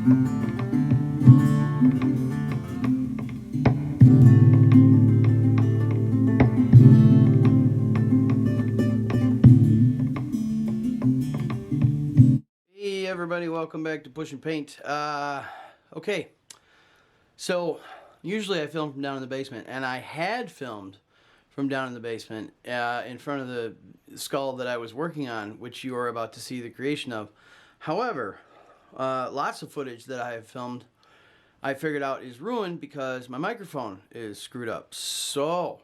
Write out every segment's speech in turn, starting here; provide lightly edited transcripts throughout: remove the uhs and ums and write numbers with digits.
Hey everybody, welcome back to Pushing Paint. Okay, so usually I film from down in the basement, and I had filmed from down in the basement in front of the skull that I was working on, which you are about to see the creation of. However, lots of footage that I have filmed I figured out is ruined because my microphone is screwed up. So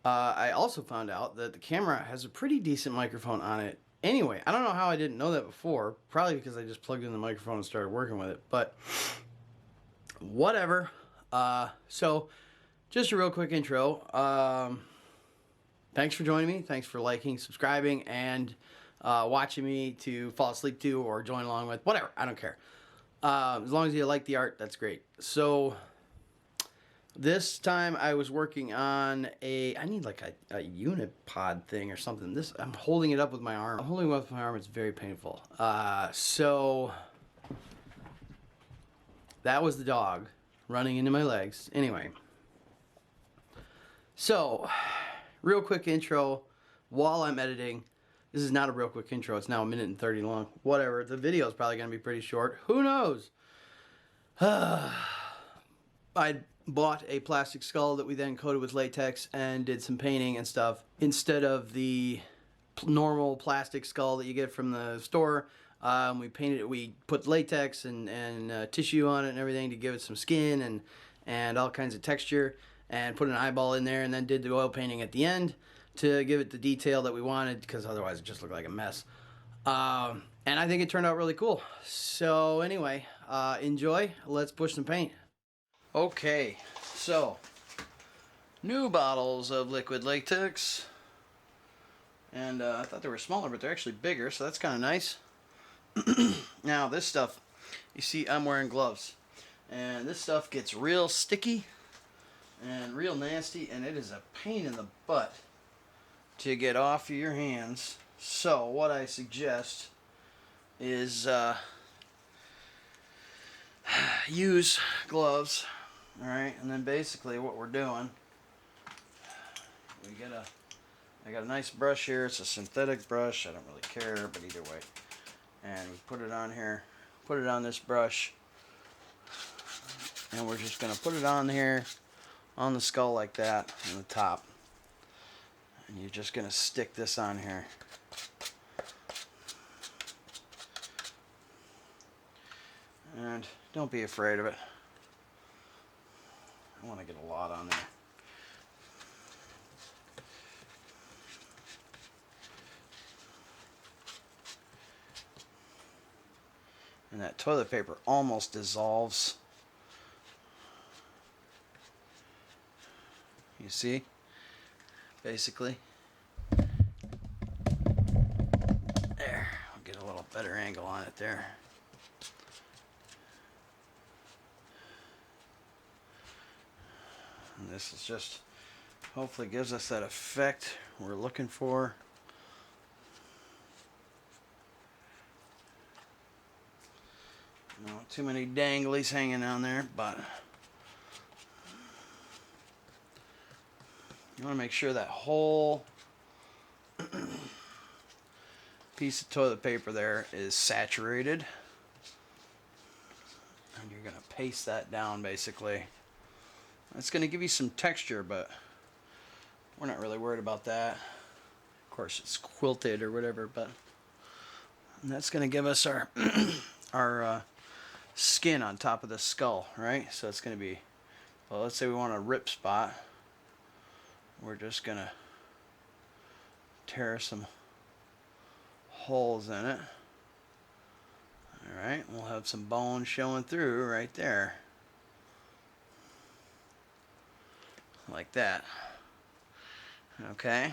I also found out that the camera has a pretty decent microphone on it. Anyway, I don't know how I didn't know that before. Probably because I just plugged in the microphone and started working with it. But whatever. So just a real quick intro. Thanks for joining me. Thanks for liking, subscribing, and watching me to fall asleep to or join along with. Whatever. I don't care. As long as you like the art, that's great. So this time I was working on I need like a unipod thing or something. I'm holding it up with my arm. I'm holding it up with my arm. It's very painful. So that was the dog running into my legs. Anyway. So, real quick intro while I'm editing. This is not a real quick intro. It's now 1 minute and 30 long. Whatever. The video is probably going to be pretty short. Who knows? I bought a plastic skull that we then coated with latex and did some painting and stuff. Instead of the normal plastic skull that you get from the store, we painted it. We put latex and tissue on it and everything to give it some skin and all kinds of texture, and put an eyeball in there, and then did the oil painting at the end to give it the detail that we wanted, because otherwise it just looked like a mess. And I think it turned out really cool. So anyway, enjoy. Let's push some paint. Okay, so new bottles of liquid latex, and I thought they were smaller, but they're actually bigger, so that's kind of nice. Now this stuff, you see I'm wearing gloves, and this stuff gets real sticky and real nasty, and it is a pain in the butt to get off of your hands. So what I suggest is use gloves. Alright, and then basically what we're doing, I got a nice brush here. It's a synthetic brush. I don't really care, but either way. And we put it on here, put it on this brush, and we're just going to put it on here, on the skull like that, on the top. And you're just going to stick this on here. And don't be afraid of it. I want to get a lot on there. And that toilet paper almost dissolves. You see? Basically. There. I'll get a little better angle on it there. And this is just, hopefully gives us that effect we're looking for. Not too many danglies hanging on there, but you want to make sure that whole piece of toilet paper there is saturated. And you're going to paste that down basically. It's going to give you some texture, but we're not really worried about that. Of course, it's quilted or whatever, but that's going to give us our our skin on top of the skull, right? So it's going to be, well, let's say we want a rip spot. We're just going to tear some holes in it. All right, we'll have some bone showing through right there. Like that. Okay.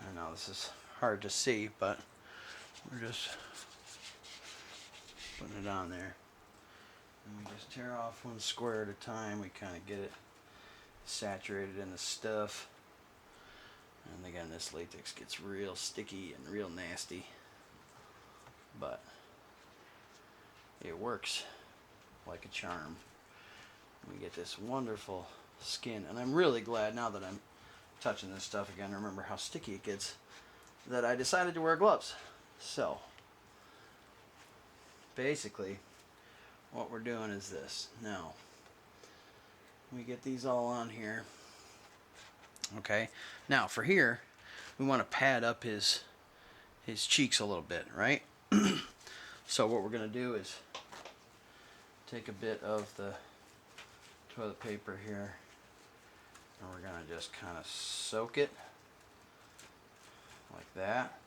I know this is hard to see, but we're just putting it on there. And we just tear off one square at a time. We kind of get it saturated in the stuff. And again, this latex gets real sticky and real nasty. But it works like a charm. We get this wonderful skin, and I'm really glad now that I'm touching this stuff again, remember how sticky it gets, that I decided to wear gloves. So basically what we're doing is this. Now we get these all on here. Okay, now for here we want to pad up his cheeks a little bit, right? So what we're going to do is take a bit of the toilet paper here, and we're going to just kind of soak it like that,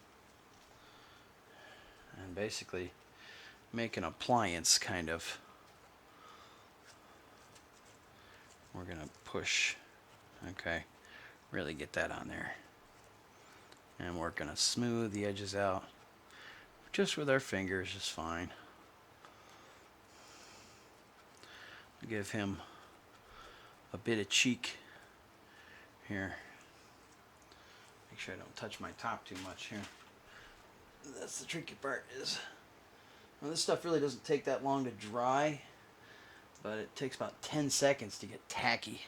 and basically make an appliance kind of. We're going to push, okay, really get that on there, and we're going to smooth the edges out just with our fingers is fine. Give him a bit of cheek here. Make sure I don't touch my top too much here. That's the tricky part, is well, this stuff really doesn't take that long to dry, but it takes about 10 seconds to get tacky,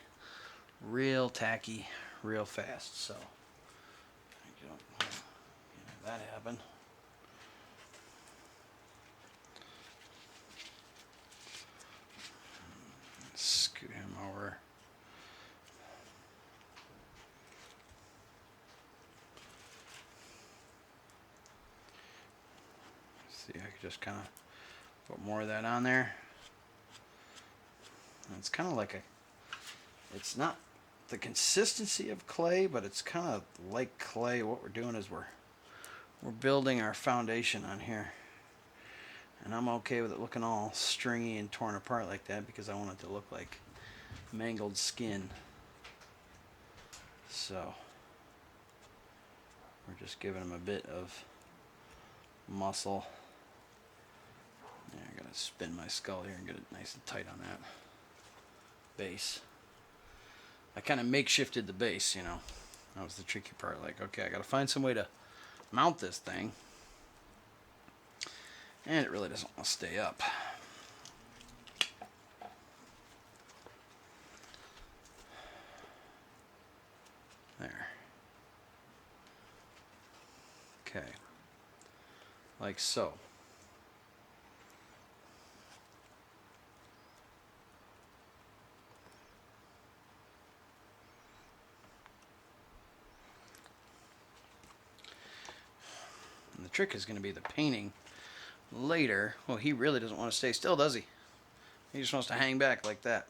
real fast. So I don't have that happen. Scoot him over. See, I could just kind of put more of that on there. And it's kind of like it's not the consistency of clay, but it's kind of like clay. What we're doing is we're building our foundation on here. And I'm okay with it looking all stringy and torn apart like that because I want it to look like mangled skin. So we're just giving him a bit of muscle. Yeah, I gotta spin my skull here and get it nice and tight on that base. I kind of makeshifted the base, you know. That was the tricky part. Like, okay, I gotta find some way to mount this thing. And it really doesn't want to stay up. There. Okay. Like so. And the trick is going to be the painting later. Well, he really doesn't want to stay still, does he? He just wants to hang back like that.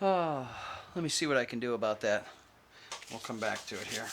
Oh, let me see what I can do about that. We'll come back to it here.